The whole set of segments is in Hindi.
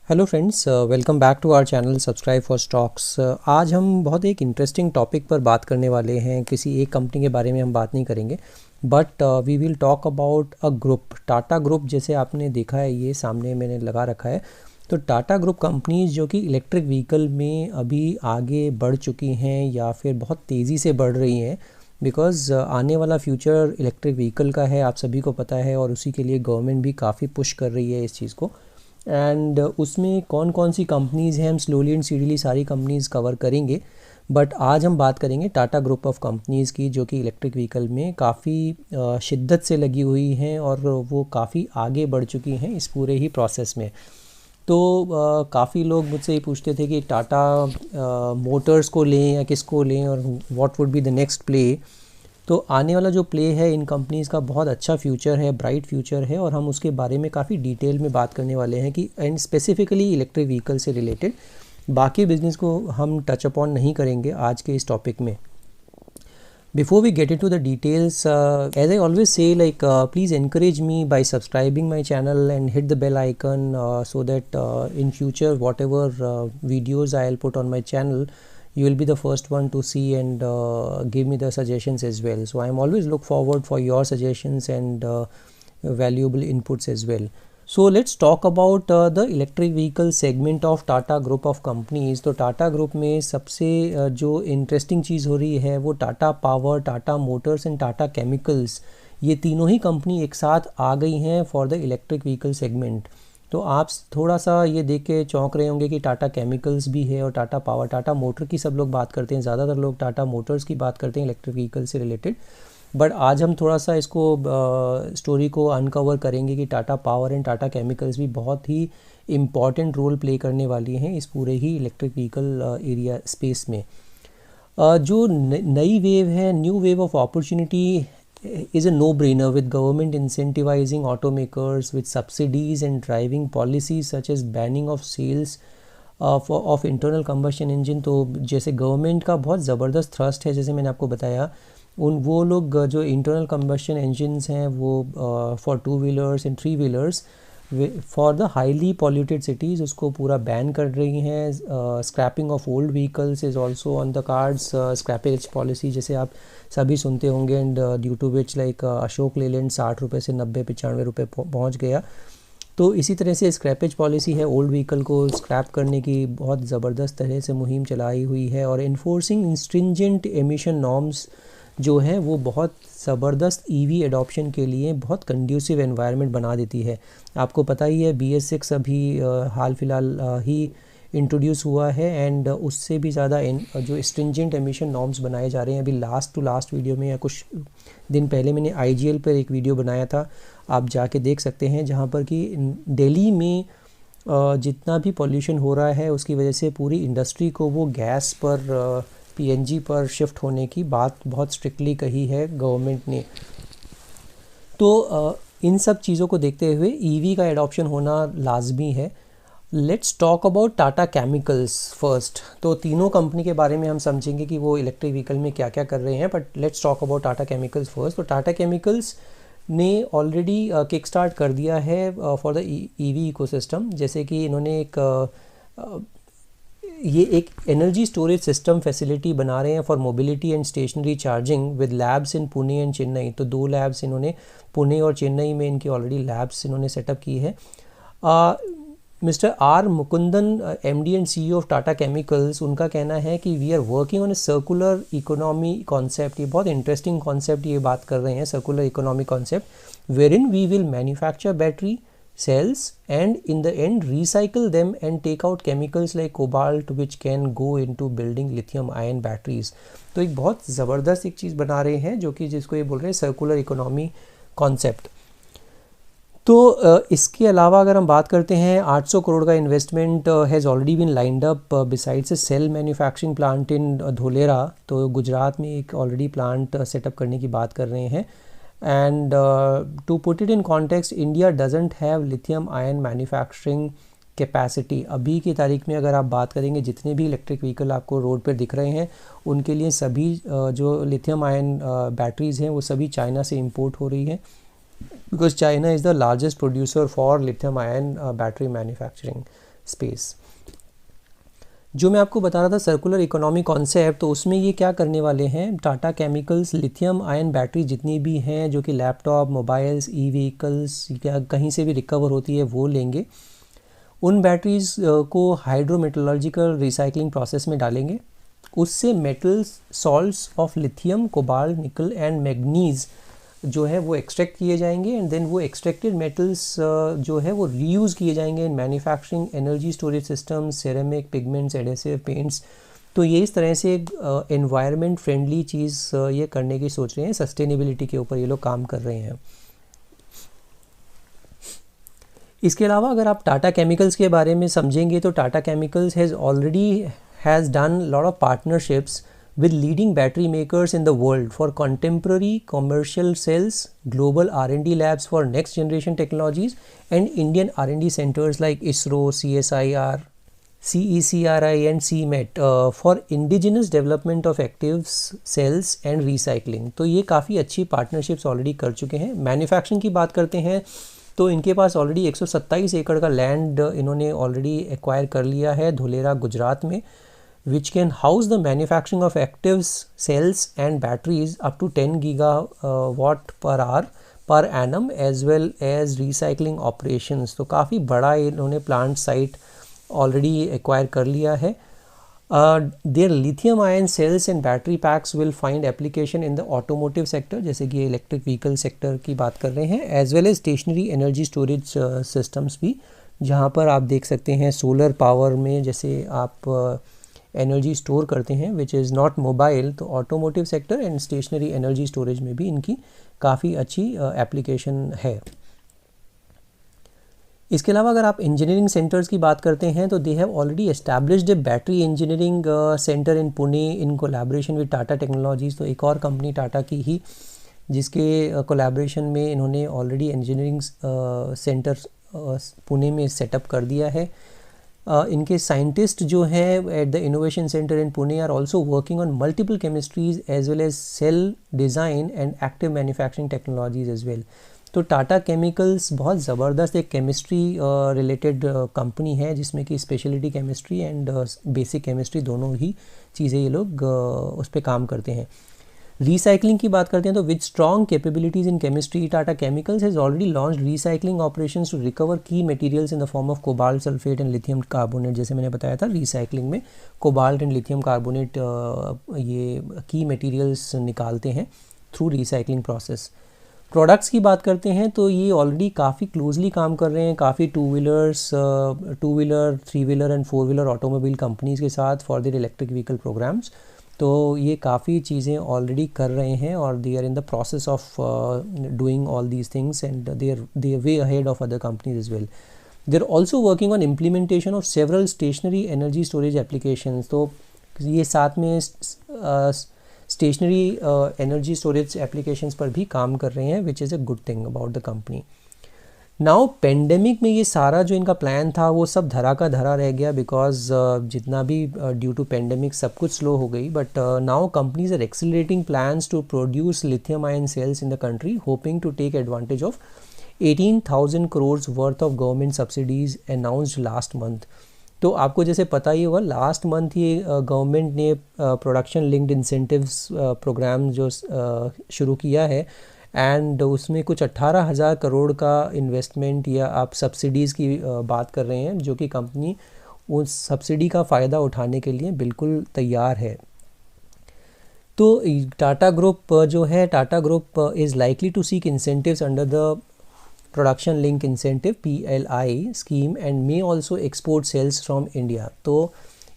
Hello friends, welcome back to our channel subscribe for stocks. आज हम बहुत एक इंटरेस्टिंग टॉपिक पर बात करने वाले हैं। किसी एक कंपनी के बारे में हम बात नहीं करेंगे, but we will talk about a group, Tata group. जैसे आपने देखा है, ये सामने मैंने लगा रखा है। तो टाटा ग्रुप कंपनीज जो कि इलेक्ट्रिक व्हीकल में अभी आगे बढ़ चुकी हैं या फिर बहुत तेज़ी से बढ़ रही हैं, बिकॉज़ आने वाला फ्यूचर इलेक्ट्रिक व्हीकल का है, आप सभी को पता है। और उसी के लिए गवर्नमेंट भी काफ़ी पुश कर रही है इस चीज़ को। एंड उसमें कौन कौन सी कंपनीज़ हैं, हम स्लोली एंड सीडीली सारी कंपनीज़ कवर करेंगे। बट आज हम बात करेंगे टाटा ग्रुप ऑफ कंपनीज़ की, जो कि इलेक्ट्रिक व्हीकल में काफ़ी शिद्दत से लगी हुई हैं और वो काफ़ी आगे बढ़ चुकी हैं इस पूरे ही प्रोसेस में। तो काफ़ी लोग मुझसे ये पूछते थे कि टाटा मोटर्स को लें या किसको लें, और what would be the next play. तो आने वाला जो प्ले है इन कंपनीज़ का बहुत अच्छा फ्यूचर है, ब्राइट फ्यूचर है, और हम उसके बारे में काफ़ी डिटेल में बात करने वाले हैं कि एंड स्पेसिफिकली इलेक्ट्रिक व्हीकल से रिलेटेड। बाकी बिजनेस को हम टच अपॉन नहीं करेंगे आज के इस टॉपिक में। Before we get into the details, as I always say, please encourage me by subscribing my channel and hit the bell icon, so that in future whatever videos I'll put on my channel, you will be the first one to see and give me the suggestions as well. So I'm always look forward for your suggestions and valuable inputs as well. So let's talk about the electric vehicle segment of Tata Group of companies. तो टाटा ग्रुप में सबसे जो इंटरेस्टिंग चीज़ हो रही है वो Tata power, Tata Motors and Tata chemicals, ये तीनों ही कंपनी एक साथ आ गई हैं for the electric vehicle segment. तो आप थोड़ा सा ये देख के चौंक रहे होंगे कि टाटा केमिकल्स भी है और टाटा पावर। टाटा मोटर की सब लोग बात करते हैं, ज़्यादातर लोग टाटा मोटर्स की बात करते हैं इलेक्ट्रिक व्हीकल से रिलेटेड। बट आज हम थोड़ा सा इसको स्टोरी को अनकवर करेंगे कि Tata power and Tata chemicals भी बहुत ही इम्पॉर्टेंट रोल प्ले करने वाली हैं इस पूरे ही इलेक्ट्रिक व्हीकल एरिया स्पेस में। जो नई वेव है, new wave of opportunity is a no-brainer, with government incentivizing automakers with subsidies and driving policies such as banning of sales of internal combustion engine। तो जैसे गवर्नमेंट का बहुत ज़बरदस्त थ्रस्ट है, जैसे मैंने आपको बताया, वो लोग जो इंटरनल कम्बशन इंजन्स हैं वो for two wheelers and three wheelers for the highly polluted cities उसको पूरा बैन कर रही हैं। Scrapping of old vehicles is also on the cards. Scrappage policy जैसे आप सभी सुनते होंगे, and due to which like Ashok Leyland 60 रुपये से 90-95 रुपये पहुँच गया। तो इसी तरह से स्क्रैपेज पॉलिसी है, ओल्ड व्हीकल को स्क्रैप करने की बहुत ज़बरदस्त तरह से मुहिम चलाई हुई है। और इन्फोर्सिंग स्ट्रिंजेंट एमिशन नॉर्म्स जो है वो बहुत ज़बरदस्त ईवी एडॉप्शन के लिए बहुत कंड्यूसिव एनवायरनमेंट बना देती है। आपको पता ही है BS6 अभी हाल फिलहाल ही इंट्रोड्यूस हुआ है, एंड उससे भी ज़्यादा जो स्ट्रिंजेंट एमिशन नॉर्म्स बनाए जा रहे हैं। अभी लास्ट टू लास्ट वीडियो में या कुछ दिन पहले मैंने IGL पर एक वीडियो बनाया था, आप जाके देख सकते हैं, जहाँ पर कि दिल्ली में जितना भी पॉल्यूशन हो रहा है उसकी वजह से पूरी इंडस्ट्री को वो गैस पर PNG पर शिफ्ट होने की बात बहुत स्ट्रिक्टली कही है गवर्नमेंट ने। तो इन सब चीज़ों को देखते हुए EV का एडॉप्शन होना लाजमी है। Let's talk about Tata chemicals first. तो तीनों कंपनी के बारे में हम समझेंगे कि वो इलेक्ट्रिक व्हीकल में क्या क्या कर रहे हैं, but let's talk about Tata chemicals first. तो टाटा केमिकल्स ने ऑलरेडी किक स्टार्ट कर दिया है फॉर द EV इकोसिस्टम। जैसे कि इन्होंने ये एक एनर्जी स्टोरेज सिस्टम फैसिलिटी बना रहे हैं for mobility and stationary charging with labs in Pune and Chennai. तो 2 लैब्स इन्होंने पुणे और चेन्नई में इनकी ऑलरेडी लैब्स इन्होंने सेटअप की है। Mister R Mukundan, MD and CEO of Tata chemicals, उनका कहना है कि we are working on a circular economy concept. ये बहुत इंटरेस्टिंग कॉन्सेप्ट ये बात कर रहे हैं, circular economy concept, wherein we will manufacture battery cells and in the end recycle them and take out chemicals like cobalt which can go into building lithium ion batteries। तो एक बहुत ज़बरदस्त एक चीज़ बना रहे हैं जो कि जिसको ये बोल रहे हैं सर्कुलर इकोनॉमी कॉन्सेप्ट। तो इसके अलावा अगर हम बात करते हैं, 800 करोड़ का investment has already been lined up besides a cell manufacturing plant in Dholera. तो गुजरात में एक ऑलरेडी प्लांट सेटअप करने की बात कर रहे हैं। And to put it in context, India doesn't have lithium ion manufacturing capacity। अभी की तारीख में अगर आप बात करेंगे, जितने भी इलेक्ट्रिक व्हीकल आपको रोड पर दिख रहे हैं उनके लिए सभी जो लिथियम आयन बैटरीज़ हैं वो सभी चाइना से इंपोर्ट हो रही हैं, because China is the largest producer for lithium ion battery manufacturing. Space. जो मैं आपको बता रहा था सर्कुलर इकोनॉमी कॉन्सेप्ट, तो उसमें ये क्या करने वाले हैं, Tata chemicals lithium ion battery जितनी भी हैं जो कि लैपटॉप, मोबाइल्स, ई व्हीकल्स या कहीं से भी रिकवर होती है वो लेंगे। उन बैटरीज को हाइड्रोमेटलर्जिकल रिसाइकलिंग प्रोसेस में डालेंगे, उससे metals, salts of lithium, cobalt, निकल एंड मैग्नीज जो है वो एक्सट्रैक्ट किए जाएंगे एंड देन वो एक्सट्रैक्टेड मेटल्स जो है वो रीयूज़ किए जाएंगे in manufacturing, energy storage system, ceramic, pigments, adhesive, paints. तो ये इस तरह से एनवायरनमेंट फ्रेंडली चीज़ ये करने की सोच रहे हैं, सस्टेनेबिलिटी के ऊपर ये लोग काम कर रहे हैं। इसके अलावा अगर आप टाटा केमिकल्स के बारे में समझेंगे तो Tata Chemicals has done lot of partnerships with leading battery makers in the world for contemporary commercial cells, global R&D labs for next generation technologies, and Indian R&D centers like ISRO, CSIR, CECRI and CMET for indigenous development of active cells and recycling। तो ये काफ़ी अच्छी पार्टनरशिप्स ऑलरेडी कर चुके हैं। मैन्युफैक्चरिंग की बात करते हैं तो इनके पास ऑलरेडी 127 एकड़ का लैंड इन्होंने ऑलरेडी एक्वायर कर लिया है धोलेरा, गुजरात में, which can house the manufacturing of active cells and batteries up to 10 gigawatt per hour per annum as well as recycling operations। तो काफ़ी बड़ा इन्होंने प्लांट साइट ऑलरेडी एक्वायर कर लिया है। Their lithium ion cells and battery packs will find application in the automotive sector, जैसे कि इलेक्ट्रिक व्हीकल सेक्टर की बात कर रहे हैं, as well as stationary energy storage systems भी, जहाँ पर आप देख सकते हैं सोलर पावर में जैसे आप एनर्जी स्टोर करते हैं विच इज़ नॉट मोबाइल, तो automotive sector and stationary energy storage में भी इनकी काफ़ी अच्छी एप्लीकेशन है। इसके अलावा अगर आप इंजीनियरिंग सेंटर्स की बात करते हैं तो they have already established A battery engineering centre in Pune in collaboration with Tata technologies. तो एक और कंपनी टाटा की ही जिसके कोलैबोरेशन में इन्होंने ऑलरेडी इंजीनियरिंग सेंटर पुणे में सेटअप कर दिया है। इनके साइंटिस्ट जो हैं at the innovation centre in Pune are also working on multiple chemistries as well as cell design and active manufacturing technologies as well. तो टाटा केमिकल्स बहुत ज़बरदस्त एक केमिस्ट्री रिलेटेड कंपनी है जिसमें कि speciality chemistry and basic chemistry दोनों ही चीज़ें ये लोग उस पर काम करते हैं। रिसाइकलिंग की बात करते हैं तो with strong capabilities in chemistry, Tata Chemicals has already launched recycling operations to recover key materials in the form of cobalt sulphate and lithium carbonate. जैसे मैंने बताया था रिसाइकलिंग में कोबाल्ट एंड लिथियम कार्बोनेट ये की मटेरियल्स निकालते हैं थ्रू रिसाइकलिंग प्रोसेस। प्रोडक्ट्स की बात करते हैं तो ये ऑलरेडी काफ़ी क्लोजली काम कर रहे हैं काफ़ी two wheeler, three wheeler and four wheeler automobile companies के साथ for their electric vehicle programmes. तो ये काफ़ी चीज़ें ऑलरेडी कर रहे हैं और they are in the process of doing all these things and they are way ahead of other companies as well. They are also working on implementation of several stationary energy storage applications. तो ये साथ में स्टेशनरी एनर्जी स्टोरेज एप्लीकेशंस पर भी काम कर रहे हैं which is a good thing about the company. Now pandemic में ये सारा जो इनका प्लान था वो सब धरा का धरा रह गया बिकॉज जितना भी ड्यू टू पेंडेमिक सब कुछ स्लो हो गई। But now companies are accelerating plans to produce lithium ion cells in the country hoping to take advantage of 18,000 crores worth of government subsidies announced last month. तो आपको जैसे पता ही होगा लास्ट मंथ ये गवर्नमेंट ने प्रोडक्शन लिंक्ड इंसेंटिव्स प्रोग्राम जो शुरू किया है एंड उसमें कुछ 18,000 करोड़ का इन्वेस्टमेंट या आप सब्सिडीज़ की बात कर रहे हैं जो कि कंपनी उस सब्सिडी का फ़ायदा उठाने के लिए बिल्कुल तैयार है। तो टाटा ग्रुप जो है Tata group is likely to seek incentives under the production link incentive PLI scheme and may also export cells from India. तो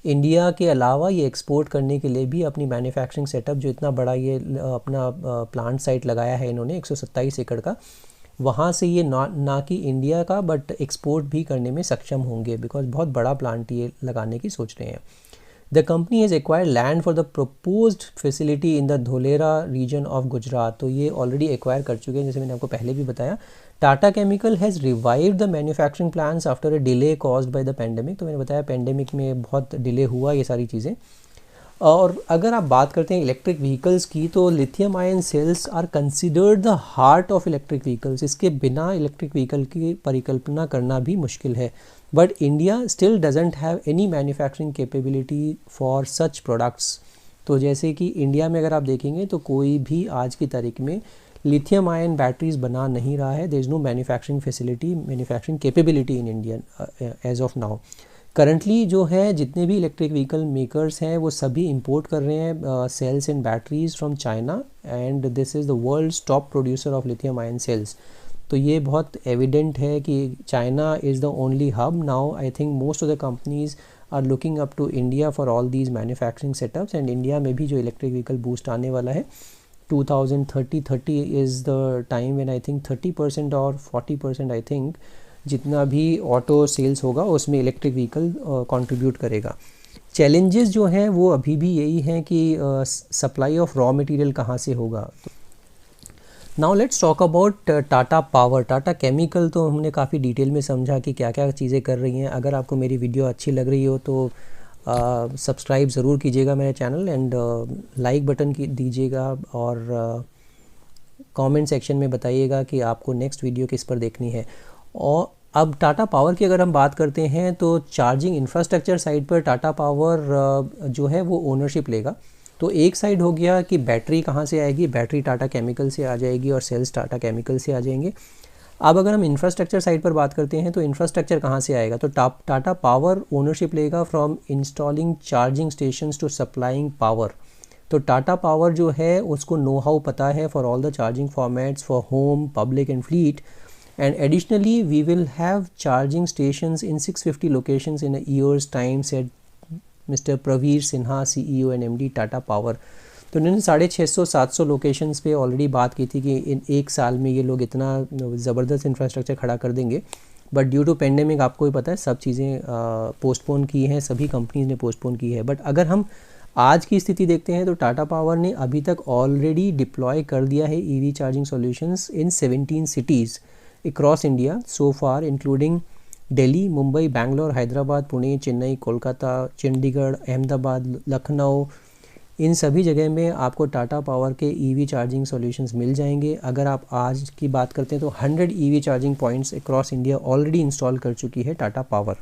इंडिया के अलावा ये एक्सपोर्ट करने के लिए भी अपनी मैन्युफैक्चरिंग सेटअप जो इतना बड़ा ये अपना प्लांट साइट लगाया है इन्होंने 127 एकड़ का, वहाँ से ये ना कि इंडिया का बट एक्सपोर्ट भी करने में सक्षम होंगे बिकॉज बहुत बड़ा प्लांट ये लगाने की सोच रहे हैं। The company has acquired land for the proposed facility in the Dholera region of Gujarat. तो ये ऑलरेडी एक्वायर कर चुके हैं जैसे मैंने आपको पहले भी बताया। Tata chemical has revived the manufacturing plans after a delay caused by the pandemic. तो मैंने बताया पेंडेमिक में बहुत डिले हुआ ये सारी चीज़ें। और अगर आप बात करते हैं इलेक्ट्रिक व्हीकल्स की, तो lithium ion cells are considered the heart of electric vehicles. इसके बिना इलेक्ट्रिक व्हीकल की परिकल्पना करना भी मुश्किल है। But India still doesn't have any manufacturing capability for such products. तो जैसे कि इंडिया में अगर आप देखेंगे तो कोई भी आज की तारीख में लिथियम आयन बैटरीज बना नहीं रहा है। There is no manufacturing facility, manufacturing capability in India as of now. Currently जो है जितने भी इलेक्ट्रिक व्हीकल मेकर्स हैं वो सभी इंपोर्ट कर रहे हैं cells and batteries from China, and this is the world's top producer of lithium ion cells. तो ये बहुत एविडेंट है कि China is the only hub now. I think most of the companies are looking up to India for all these manufacturing setups, and India में भी जो इलेक्ट्रिक व्हीकल बूस्ट आने वाला है 2030 is the time when I think 30% और 40% आई थिंक जितना भी ऑटो सेल्स होगा उसमें इलेक्ट्रिक व्हीकल कंट्रीब्यूट करेगा। चैलेंजेस जो हैं वो अभी भी यही हैं कि सप्लाई ऑफ रॉ मटेरियल कहाँ से होगा। Now let's talk about Tata power. Tata chemical तो हमने काफ़ी डिटेल में समझा कि क्या क्या चीज़ें कर रही हैं। अगर आपको मेरी वीडियो अच्छी लग रही हो तो सब्सक्राइब ज़रूर कीजिएगा मेरे चैनल, एंड लाइक बटन की दीजिएगा, और कमेंट सेक्शन में बताइएगा कि आपको नेक्स्ट वीडियो किस पर देखनी है। और अब टाटा पावर की अगर हम बात करते हैं तो चार्जिंग इंफ्रास्ट्रक्चर साइड पर टाटा पावर जो है वो ओनरशिप लेगा। तो एक साइड हो गया कि बैटरी कहाँ से आएगी, बैटरी टाटा केमिकल से आ जाएगी और सेल्स टाटा केमिकल से आ जाएंगे। अब अगर हम इंफ्रास्ट्रक्चर साइड पर बात करते हैं तो इंफ्रास्ट्रक्चर कहाँ से आएगा, तो टाटा पावर ओनरशिप लेगा from installing charging stations to supplying power. तो टाटा पावर जो है उसको नो हाउ पता है for all the charging formats for home, public and fleet, and additionally we will have charging stations in 650 locations in a year's time, said Mr. Praveer Sinha, CEO and MD Tata power. तो उन्होंने 650-700 लोकेशंस पे ऑलरेडी बात की थी कि इन एक साल में ये लोग इतना ज़बरदस्त इंफ्रास्ट्रक्चर खड़ा कर देंगे। बट ड्यू टू पेंडेमिक आपको ही पता है सब चीज़ें पोस्टपोन की हैं, सभी कंपनीज ने पोस्टपोन की है। बट अगर हम आज की स्थिति देखते हैं तो टाटा पावर ने अभी तक ऑलरेडी डिप्लॉय कर दिया है EV चार्जिंग सॉल्यूशंस इन 17 cities across India so far, including Delhi, Mumbai, Bangalore, Hyderabad, Pune, Chennai, Kolkata, Chandigarh, Ahmedabad, Lucknow. इन सभी जगह में आपको टाटा पावर के EV चार्जिंग सॉल्यूशंस मिल जाएंगे। अगर आप आज की बात करते हैं तो 100 EV charging points across India already install कर चुकी है टाटा पावर।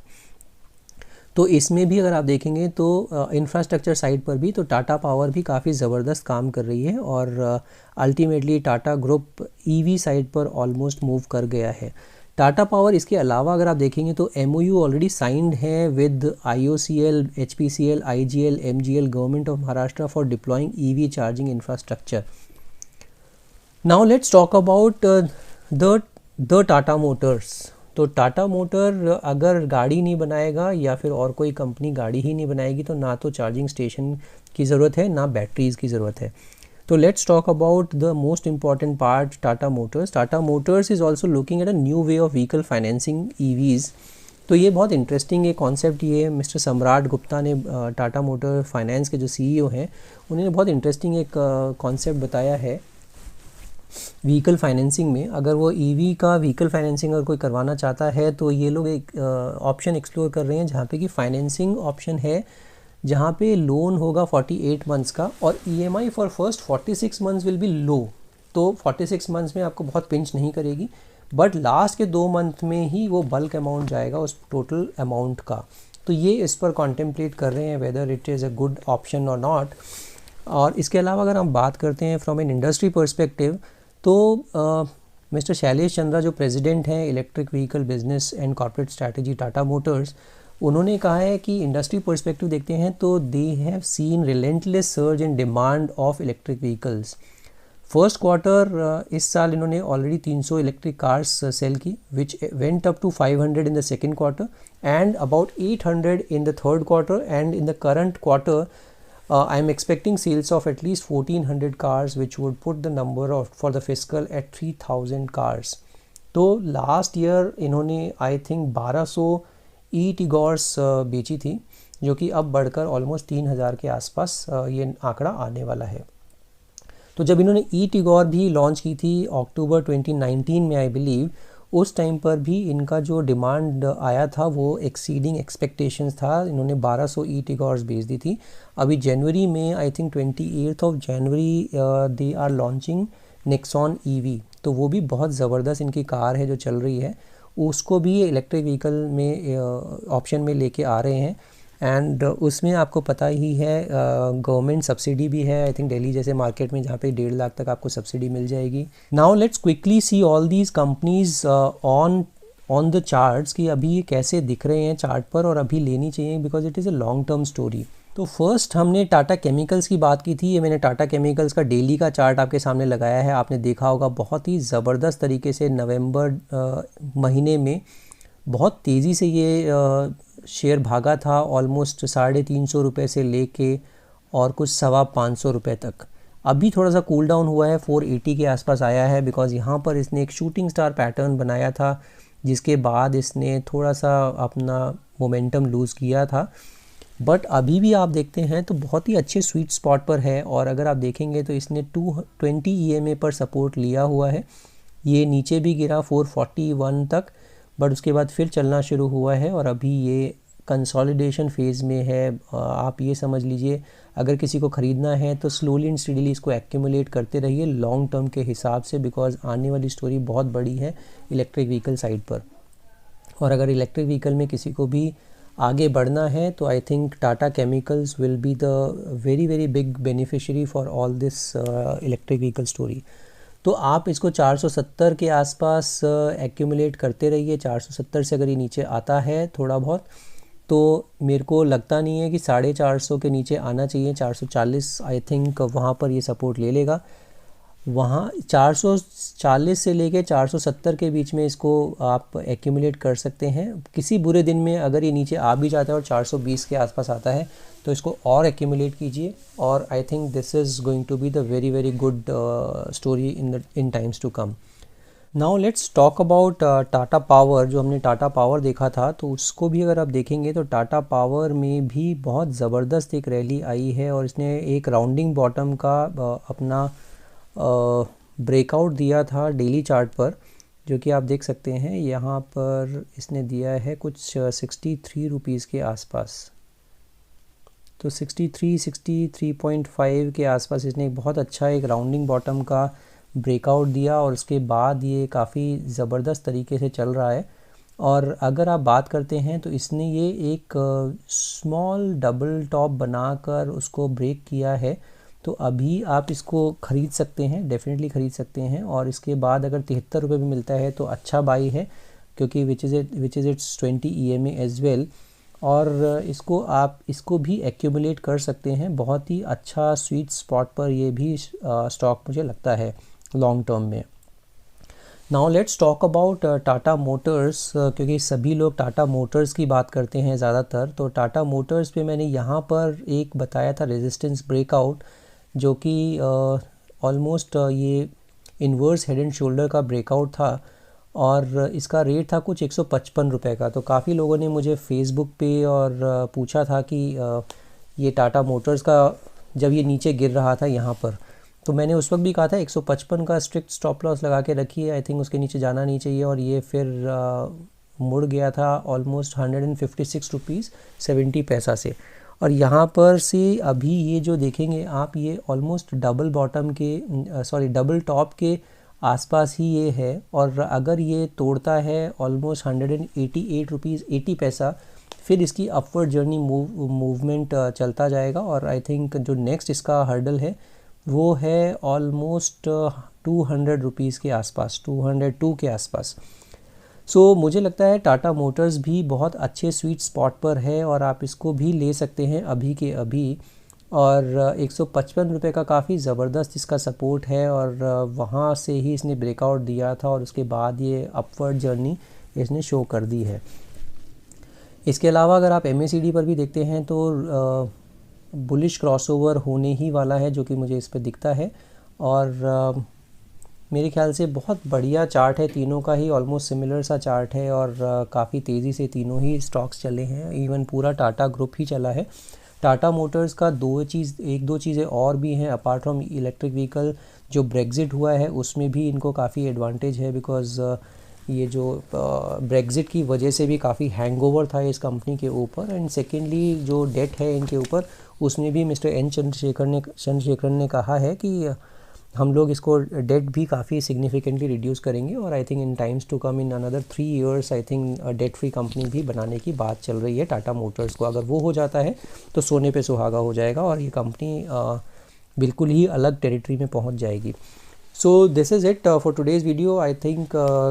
तो इसमें भी अगर आप देखेंगे तो इंफ्रास्ट्रक्चर साइड पर भी तो टाटा पावर भी काफ़ी ज़बरदस्त काम कर रही है, और ultimately Tata group EV side पर ऑलमोस्ट मूव कर गया है। टाटा पावर इसके अलावा अगर आप देखेंगे तो MOU ऑलरेडी साइंड है with IOCL, HPCL, IGL, MGL, government of Maharashtra for deploying EV charging infrastructure. Now let's talk about the Tata Motors. तो टाटा मोटर अगर गाड़ी नहीं बनाएगा या फिर और कोई कंपनी गाड़ी ही नहीं बनाएगी तो ना तो चार्जिंग स्टेशन की ज़रूरत है ना बैटरीज़ की ज़रूरत है। तो let's talk about the most important part, Tata Motors. Tata Motors is also looking at a new way of vehicle financing EVs। तो ये बहुत इंटरेस्टिंग है कॉन्सेप्ट। ये मिस्टर सम्राट गुप्ता ने टाटा मोटर फाइनेंस के जो CEO हैं उन्होंने बहुत इंटरेस्टिंग एक कॉन्सेप्ट बताया है व्हीकल फाइनेंसिंग में। अगर वो EV का व्हीकल फाइनेंसिंग अगर कोई करवाना चाहता है तो ये लोग एक ऑप्शन एक्सप्लोर कर रहे हैं जहाँ पे कि फाइनेंसिंग ऑप्शन है जहाँ पे लोन होगा 48 मंथ्स का, और EMI for first 46 months will be low. तो 46 मंथ्स में आपको बहुत पिंच नहीं करेगी, बट लास्ट के 2 मंथ में ही वो बल्क अमाउंट जाएगा उस टोटल अमाउंट का। तो ये इस पर कॉन्टेम्पलेट कर रहे हैं whether it is a good option और नॉट। और इसके अलावा अगर हम बात करते हैं फ्रॉम एन इंडस्ट्री पर्सपेक्टिव तो मिस्टर शैलेश चंद्रा जो प्रेसिडेंट हैं electric vehicle business and corporate strategy Tata Motors, उन्होंने कहा है कि इंडस्ट्री पर्सपेक्टिव देखते हैं तो they have seen relentless surge in demand of electric vehicles. First quarter इस साल इन्होंने ऑलरेडी 300 इलेक्ट्रिक कार्स सेल की, which went up to 500 in the second quarter and about 800 in the third quarter, and in the current quarter I am expecting sales of at least 1400 cars, which would put the number of for the fiscal at 3000 cars. तो लास्ट ईयर इन्होंने आई थिंक 1200 ई-टिगोर्स बेची थी, जो कि अब बढ़कर ऑलमोस्ट 3000 के आसपास ये आंकड़ा आने वाला है। तो जब इन्होंने ई-टिगोर भी लॉन्च की थी अक्टूबर 2019 में आई बिलीव, उस टाइम पर भी इनका जो डिमांड आया था वो एक्सीडिंग एक्सपेक्टेशंस था। इन्होंने 1200 ई टिगॉर्स भेज दी थी। अभी जनवरी में I think 28 of January they are launching Nexon EV, तो वो भी बहुत ज़बरदस्त इनकी कार है जो चल रही है, उसको भी इलेक्ट्रिक व्हीकल में ऑप्शन में लेके आ रहे हैं। एंड उसमें आपको पता ही है गवर्नमेंट सब्सिडी भी है, आई थिंक दिल्ली जैसे मार्केट में जहाँ पे 1.5 लाख तक आपको सब्सिडी मिल जाएगी। Now let's quickly see all these companies on the charts कि अभी ये कैसे दिख रहे हैं चार्ट पर और अभी लेनी चाहिए, because it is a long term story. तो फर्स्ट हमने टाटा केमिकल्स की बात की थी। ये मैंने टाटा केमिकल्स का डेली का चार्ट आपके सामने लगाया है, आपने देखा होगा बहुत ही ज़बरदस्त तरीके से नवंबर महीने में बहुत तेज़ी से ये शेयर भागा था, ऑलमोस्ट 350 रुपये से लेके और कुछ 525 रुपये तक। अभी थोड़ा सा कूल डाउन हुआ है, 480 के आसपास आया है, बिकॉज़ यहाँ पर इसने एक शूटिंग स्टार पैटर्न बनाया था, जिसके बाद इसने थोड़ा सा अपना मोमेंटम लूज़ किया था। बट अभी भी आप देखते हैं तो बहुत ही अच्छे स्वीट स्पॉट पर है, और अगर आप देखेंगे तो इसने 220 EMA पर सपोर्ट लिया हुआ है। ये नीचे भी गिरा 441 तक, बट उसके बाद फिर चलना शुरू हुआ है और अभी ये कंसोलिडेशन फेज़ में है। आप ये समझ लीजिए अगर किसी को ख़रीदना है तो स्लोली एंड स्टडीली इसको एक्यूमुलेट करते रहिए लॉन्ग टर्म के हिसाब से, बिकॉज आने वाली स्टोरी बहुत बड़ी है इलेक्ट्रिक व्हीकल साइड पर। और अगर इलेक्ट्रिक व्हीकल में किसी को भी आगे बढ़ना है तो I think Tata chemicals will be the very very big beneficiary for all this electric vehicle story. तो आप इसको 470 के आसपास एक्यूमुलेट करते रहिए। 470 से अगर ये नीचे आता है थोड़ा बहुत, तो मेरे को लगता नहीं है कि 450 के नीचे आना चाहिए। 440 आई थिंक वहाँ पर ये सपोर्ट ले लेगा। वहाँ 440 से लेके 470 के बीच में इसको आप एक्यूमुलेट कर सकते हैं। किसी बुरे दिन में अगर ये नीचे आ भी जाता है और 420 के आसपास आता है तो इसको और एक्यूमुलेट कीजिए, और I think this is going to be the very very good story in times to come. Now let's talk about Tata power. जो हमने टाटा पावर देखा था तो उसको भी अगर आप देखेंगे तो टाटा पावर में भी बहुत ज़बरदस्त एक रैली आई है, और इसने एक राउंडिंग बॉटम का अपना ब्रेकआउट दिया था डेली चार्ट पर, जो कि आप देख सकते हैं यहाँ पर इसने दिया है कुछ 63 रुपीज़ के आसपास। तो 63.5 के आसपास इसने एक बहुत अच्छा एक राउंडिंग बॉटम का ब्रेकआउट दिया, और उसके बाद ये काफ़ी ज़बरदस्त तरीके से चल रहा है। और अगर आप बात करते हैं तो इसने ये एक स्मॉल डबल टॉप बनाकर उसको ब्रेक किया है, तो अभी आप इसको ख़रीद सकते हैं, डेफिनेटली ख़रीद सकते हैं। और इसके बाद अगर 73 रुपये भी मिलता है तो अच्छा बाई है, क्योंकि which is it's 20 EMA as well. और इसको भी एक्यूमुलेट कर सकते हैं। बहुत ही अच्छा स्वीट स्पॉट पर ये भी स्टॉक मुझे लगता है लॉन्ग टर्म में। Now let's talk about Tata Motors, क्योंकि सभी लोग टाटा मोटर्स की बात करते हैं ज़्यादातर। तो टाटा मोटर्स पे मैंने यहाँ पर एक बताया था रेजिस्टेंस ब्रेकआउट, जो कि ऑलमोस्ट ये इन्वर्स हेड एंड शोल्डर का ब्रेकआउट था, और इसका रेट था कुछ 155 रुपये का। तो काफ़ी लोगों ने मुझे फेसबुक पे और पूछा था कि ये टाटा मोटर्स का जब ये नीचे गिर रहा था यहाँ पर, तो मैंने उस वक्त भी कहा था 155 का स्ट्रिक्ट स्टॉप लॉस लगा के रखिए, आई थिंक उसके नीचे जाना नहीं चाहिए। और ये फिर मुड़ गया था ऑलमोस्ट 156 रुपीज़ 70 पैसा से। और यहाँ पर से अभी ये जो देखेंगे आप, ये ऑलमोस्ट डबल बॉटम के डबल टॉप के आसपास ही ये है। और अगर ये तोड़ता है ऑलमोस्ट 188 रुपीज़ 80 पैसा, फिर इसकी अपवर्ड जर्नी मूवमेंट चलता जाएगा। और आई थिंक जो नेक्स्ट इसका हर्डल है वो है ऑलमोस्ट 200 रुपीज़ के आसपास, 202 के आसपास। सो मुझे लगता है टाटा मोटर्स भी बहुत अच्छे स्वीट स्पॉट पर है, और आप इसको भी ले सकते हैं अभी के अभी। और 155 रुपये का काफ़ी ज़बरदस्त इसका सपोर्ट है, और वहाँ से ही इसने ब्रेकआउट दिया था, और उसके बाद ये अपवर्ड जर्नी इसने शो कर दी है। इसके अलावा अगर आप MACD पर भी देखते हैं तो बुलिश क्रॉसओवर होने ही वाला है, जो कि मुझे इस पर दिखता है। और मेरे ख्याल से बहुत बढ़िया चार्ट है, तीनों का ही ऑलमोस्ट सिमिलर सा चार्ट है, और काफ़ी तेज़ी से तीनों ही स्टॉक्स चले हैं। इवन पूरा टाटा ग्रुप ही चला है। टाटा मोटर्स का एक दो चीज़ें और भी हैं अपार्ट फ्रॉम इलेक्ट्रिक व्हीकल। जो ब्रेग्जिट हुआ है उसमें भी इनको काफ़ी एडवांटेज है, बिकॉज़ ये जो ब्रेग्ज़िट की वजह से भी काफ़ी हैंगओवर था इस कंपनी के ऊपर, एंड सेकेंडली जो डेट है इनके ऊपर उसमें भी मिस्टर एन चंद्रशेखर ने कहा है कि हम लोग इसको डेट भी काफ़ी सिग्निफिकेंटली रिड्यूस करेंगे, और I think in times to come in another 3 years I think debt free company भी बनाने की बात चल रही है टाटा मोटर्स को। अगर वो हो जाता है तो सोने पे सुहागा हो जाएगा और ये कंपनी बिल्कुल ही अलग टेरिटरी में पहुंच जाएगी। So this is it for today's video. I think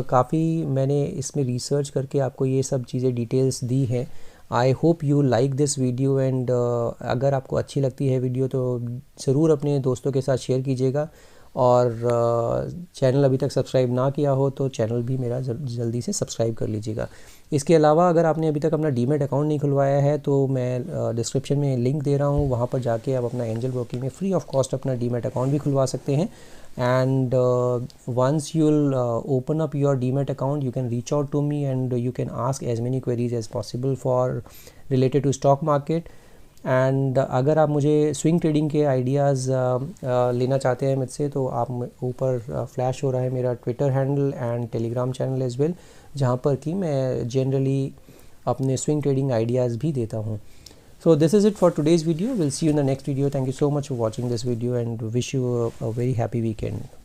काफ़ी मैंने इसमें रिसर्च करके आपको ये सब चीज़ें डिटेल्स दी हैं। I hope you like this video, and अगर आपको अच्छी लगती है वीडियो तो ज़रूर अपने दोस्तों के साथ शेयर कीजिएगा, और चैनल अभी तक सब्सक्राइब ना किया हो तो चैनल भी मेरा जल्दी से सब्सक्राइब कर लीजिएगा। इसके अलावा अगर आपने अभी तक अपना डीमैट अकाउंट नहीं खुलवाया है तो मैं डिस्क्रिप्शन में लिंक दे रहा हूँ, वहाँ पर जाके आप अपना एंजल ब्रोकिंग में फ्री ऑफ कॉस्ट अपना डीमैट अकाउंट भी खुलवा सकते हैं। And once you'll open up your demat account, you can reach out to me and you can ask as many queries as possible for related to stock market. And अगर आप मुझे स्विंग ट्रेडिंग के आइडियाज़ लेना चाहते हैं मुझसे तो आप ऊपर फ्लैश हो रहा है मेरा Twitter handle and Telegram channel as well, जहाँ पर कि मैं जनरली अपने स्विंग ट्रेडिंग आइडियाज़ भी देता हूँ। So this is it for today's video. We'll see you in the next video. Thank you so much for watching this video and wish you a very happy weekend.